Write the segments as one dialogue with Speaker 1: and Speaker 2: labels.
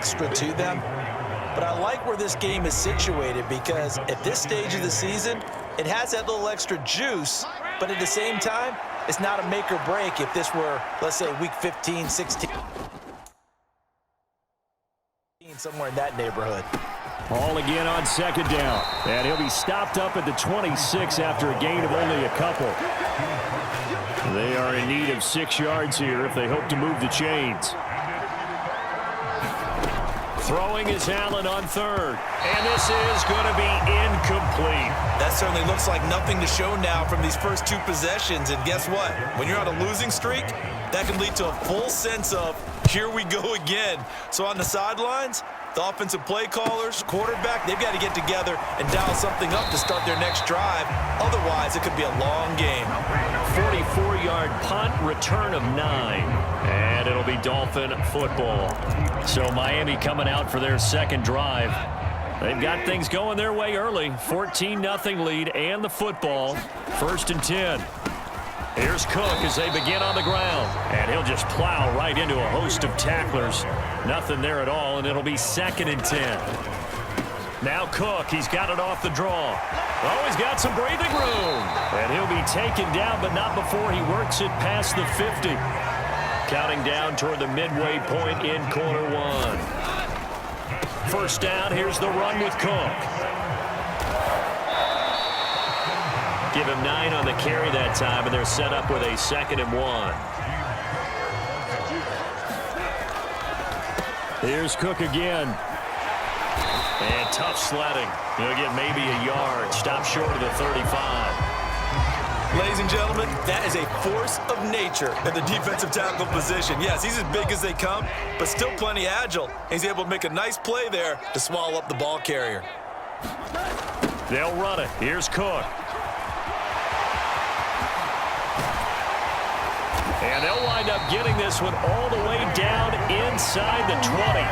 Speaker 1: extra to them. But I like where this game is situated because at this stage of the season, it has that little extra juice, but at the same time, it's not a make or break if this were, let's say, week 15, 16, somewhere in that neighborhood.
Speaker 2: Ball again on second down. And he'll be stopped up at the 26 after a gain of only a couple. They are in need of 6 yards here if they hope to move the chains. Throwing is Allen on third. And this is going to be incomplete.
Speaker 1: That certainly looks like nothing to show now from these first 2 possessions. And guess what? When you're on a losing streak, that can lead to a full sense of, here we go again. So on the sidelines, the offensive play callers, quarterback, they've got to get together and dial something up to start their next drive. Otherwise, it could be a long game.
Speaker 2: 44-yard punt, return of 9. And it'll be Dolphin football. So Miami coming out for their second drive. They've got things going their way early. 14-0 lead and the football. 1st and 10. Here's Cook as they begin on the ground. And he'll just plow right into a host of tacklers. Nothing there at all, and it'll be 2nd and 10. Now Cook, he's got it off the draw. Oh, he's got some breathing room. And he'll be taken down, but not before he works it past the 50. Counting down toward the midway point in quarter 1. 1st down, here's the run with Cook. Give him 9 on the carry that time, and they're set up with a 2nd and 1. Here's Cook again. And tough sledding. He'll get maybe a yard. Stop short of the 35.
Speaker 1: Ladies and gentlemen, that is a force of nature in the defensive tackle position. Yes, he's as big as they come, but still plenty agile. He's able to make a nice play there to swallow up the ball carrier.
Speaker 2: They'll run it. Here's Cook. And they'll wind up getting this one all the way down inside the 20.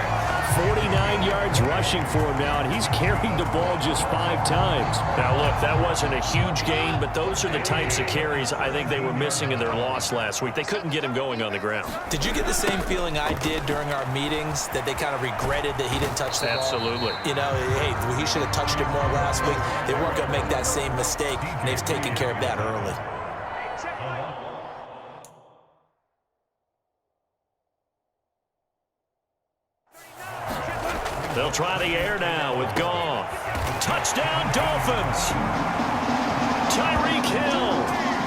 Speaker 2: 49 yards rushing for him now, and he's carried the ball just 5 times. Now, look, that wasn't a huge gain, but those are the types of carries I think they were missing in their loss last week. They couldn't get him going on the ground.
Speaker 1: Did you get the same feeling I did during our meetings, that they kind of regretted that he didn't touch the ball?
Speaker 2: Absolutely.
Speaker 1: You know, hey, he should have touched it more last week. They weren't going to make that same mistake, and they've taken care of that early.
Speaker 2: They'll try the air now with Goff. Touchdown, Dolphins! Tyreek Hill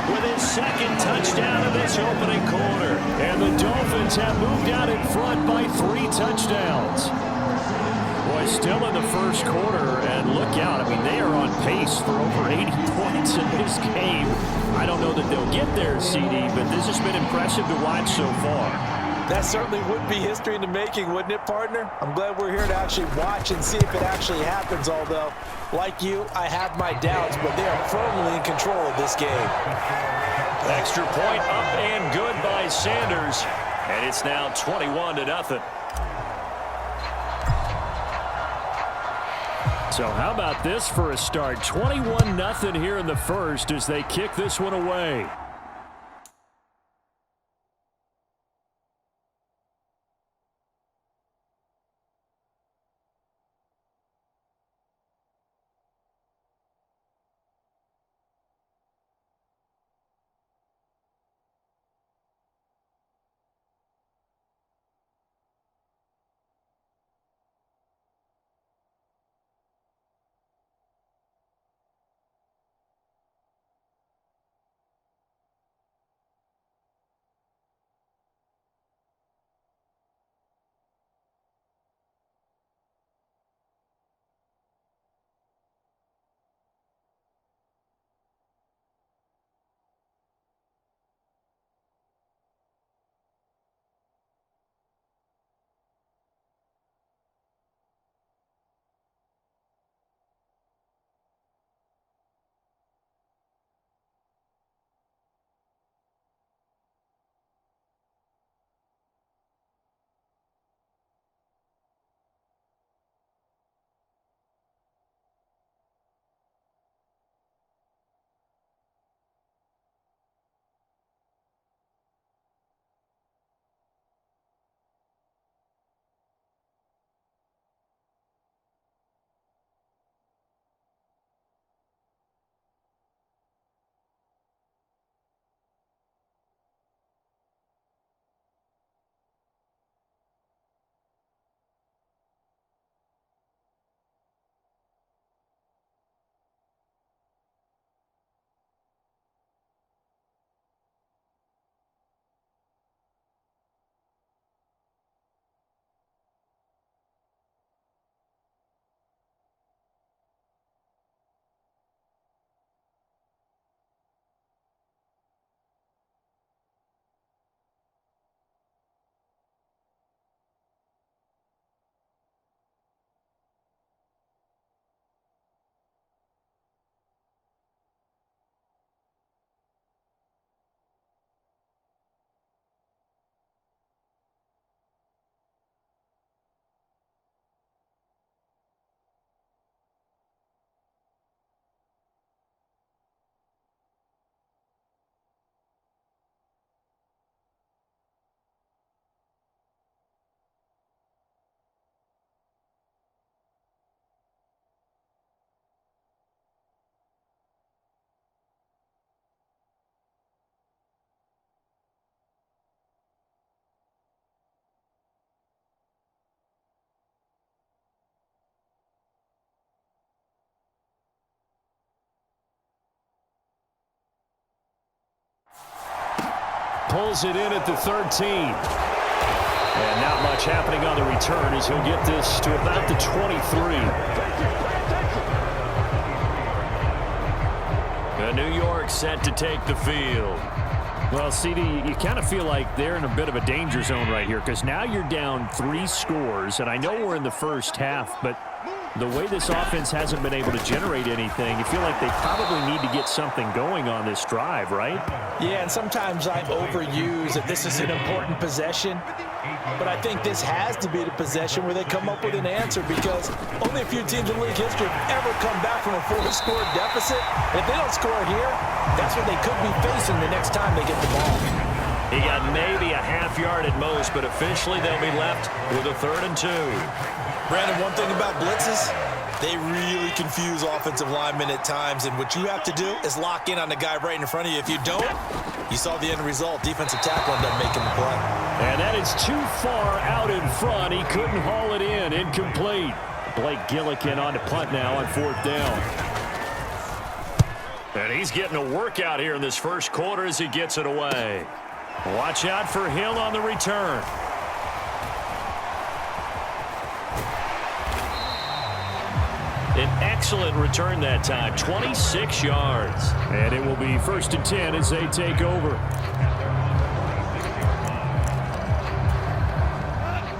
Speaker 2: with his 2nd touchdown of this opening quarter. And the Dolphins have moved out in front by 3 touchdowns. Boy, still in the first quarter, and look out. I mean, they are on pace for over 80 points in this game. I don't know that they'll get there, CD, but this has been impressive to watch so far.
Speaker 1: That certainly would be history in the making, wouldn't it, partner? I'm glad we're here to actually watch and see if it actually happens, although, like you, I have my doubts, but they are firmly in control of this game.
Speaker 2: Extra point up and good by Sanders, and it's now 21-0. So how about this for a start? 21-0 here in the first as they kick this one away. pulls it in at the 13. And not much happening on the return as he'll get this to about the 23. New York set to take the field. Well, CD, you kind of feel like they're in a bit of a danger zone right here because now you're down 3 scores, and I know we're in the first half, but the way this offense hasn't been able to generate anything, you feel like they probably need to get something going on this drive, right?
Speaker 1: Yeah, and sometimes I overuse that this is an important possession, but I think this has to be the possession where they come up with an answer because only a few teams in league history have ever come back from a 4-score deficit. And if they don't score here, that's what they could be facing the next time they get the ball.
Speaker 2: He got maybe a half yard at most, but officially they'll be left with a 3rd and 2.
Speaker 1: Brandon, one thing about blitzes, they really confuse offensive linemen at times, and what you have to do is lock in on the guy right in front of you. If you don't, you saw the end result. Defensive tackle ended up making the play.
Speaker 2: And that is too far out in front. He couldn't haul it in. Incomplete. Blake Gillikin on to punt now on 4th down. And he's getting a workout here in this first quarter as he gets it away. Watch out for Hill on the return. An excellent return that time, 26 yards. And it will be 1st and 10 as they take over.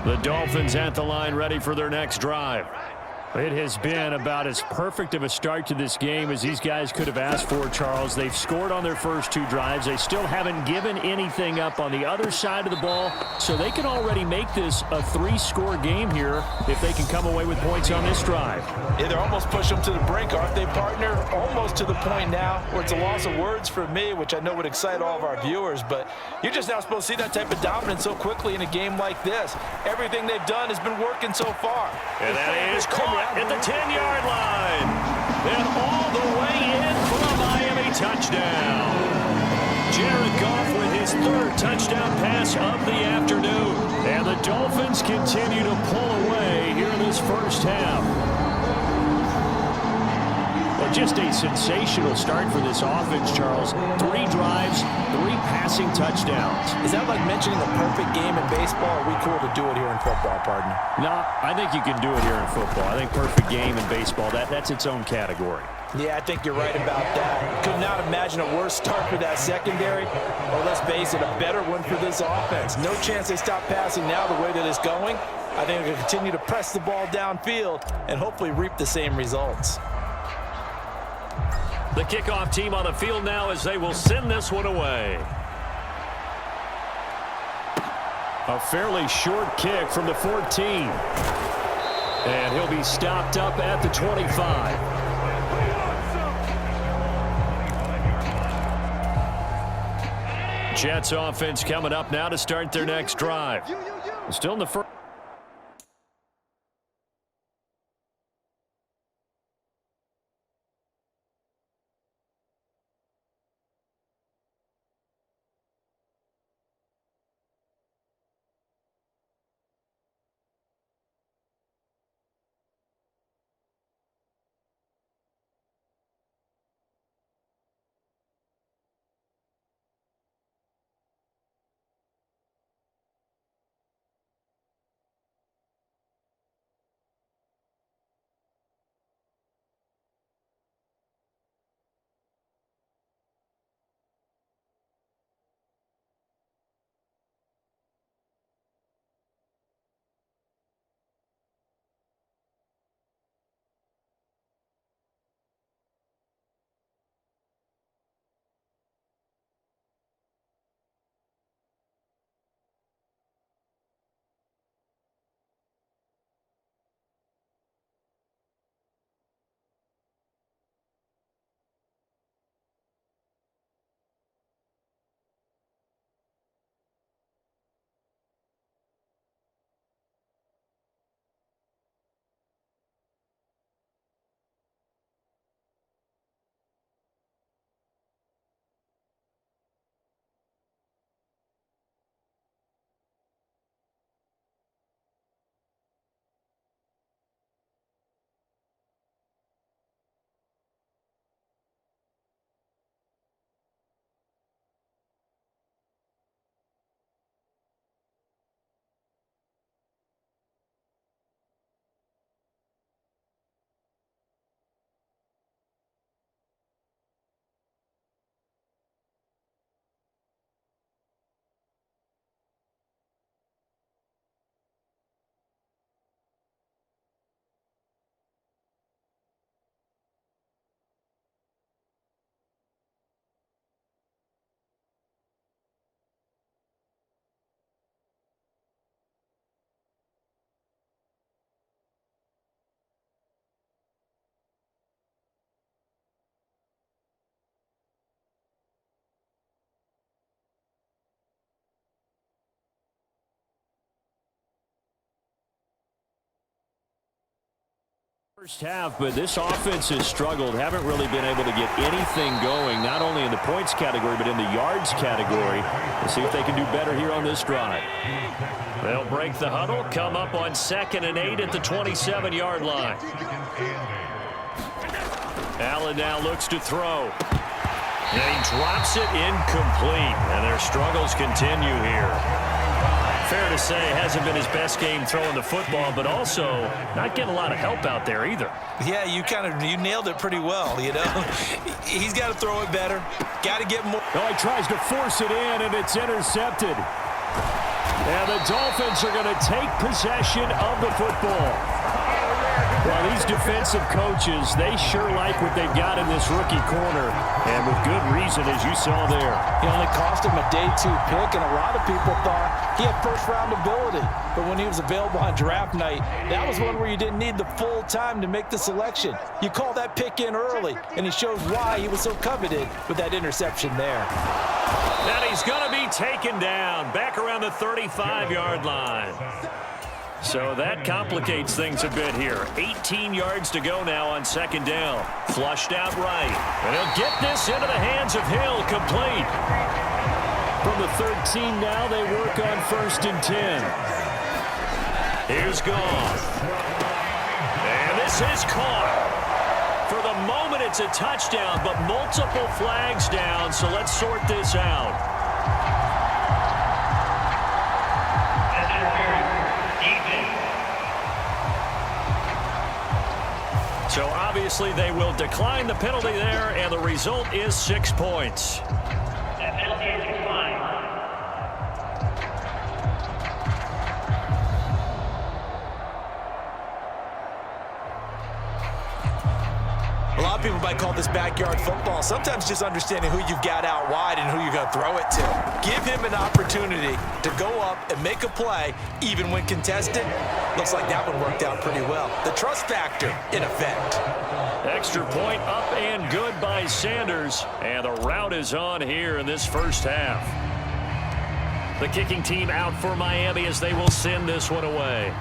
Speaker 2: The Dolphins at the line ready for their next drive. It has been about as perfect of a start to this game as these guys could have asked for, Charles. They've scored on their first 2 drives. They still haven't given anything up on the other side of the ball, so they can already make this a 3-score game here if they can come away with points on this drive.
Speaker 1: Yeah, they're almost pushing them to the brink, aren't they, partner? Almost to the point now where it's a loss of words for me, which I know would excite all of our viewers, but you're just now supposed to see that type of dominance so quickly in a game like this. Everything they've done has been working so far.
Speaker 2: And that is caught at the 10-yard line. And all the way in for a Miami touchdown. Jared Goff with his 3rd touchdown pass of the afternoon. And the Dolphins continue to pull away here in this first half. Well, just a sensational start for this offense, Charles. 3 drives, 3 passing touchdowns.
Speaker 1: Is that like mentioning a perfect game in baseball? Or are we cool to do it here in football, partner?
Speaker 2: No, I think you can do it here in football. I think perfect game in baseball, that's its own category.
Speaker 1: Yeah, I think you're right about that. Could not imagine a worse start for that secondary, or let's face it, a better one for this offense. No chance they stop passing now the way that it's going. I think they're going to continue to press the ball downfield and hopefully reap the same results.
Speaker 2: The kickoff team on the field now as they will send this one away. A fairly short kick from the 14. And he'll be stopped up at the 25. Jets offense coming up now to start their next drive. Still in the first. First half, but this offense has struggled. Haven't really been able to get anything going, not only in the points category, but in the yards category. We'll see if they can do better here on this drive. They'll break the huddle, come up on 2nd and 8 at the 27-yard line. Allen now looks to throw. And he drops it incomplete, and their struggles continue here. Fair to say, hasn't been his best game throwing the football, but also not getting a lot of help out there either.
Speaker 1: Yeah, you nailed it pretty well, you know. He's got to throw it better. Got to get more.
Speaker 2: Oh, he tries to force it in, and it's intercepted. And the Dolphins are going to take possession of the football. Well, these defensive coaches, they sure like what they've got in this rookie corner, and with good reason, as you saw there.
Speaker 3: He only cost him a day 2 pick, and a lot of people thought he had first-round ability. But when he was available on draft night, that was one where you didn't need the full time to make the selection. You call that pick in early, and he shows why he was so coveted with that interception there.
Speaker 2: And he's going to be taken down back around the 35-yard line. So that complicates things a bit here. 18 yards to go now on 2nd down. Flushed out right. And he'll get this into the hands of Hill, complete. From the 13 now, they work on 1st and 10. Here's Goff. And this is caught. For the moment, it's a touchdown, but multiple flags down, so let's sort this out. So obviously they will decline the penalty there, and the result is 6 points. That penalty is declined.
Speaker 1: A lot of people might call this backyard football. Sometimes just understanding who you've got out wide and who you're going to throw it to. Give him an opportunity to go up and make a play, even when contested. Looks like that one worked out pretty well. The trust factor in effect.
Speaker 2: Extra point up and good by Sanders. And the route is on here in this first half. The kicking team out for Miami as they will send this one away.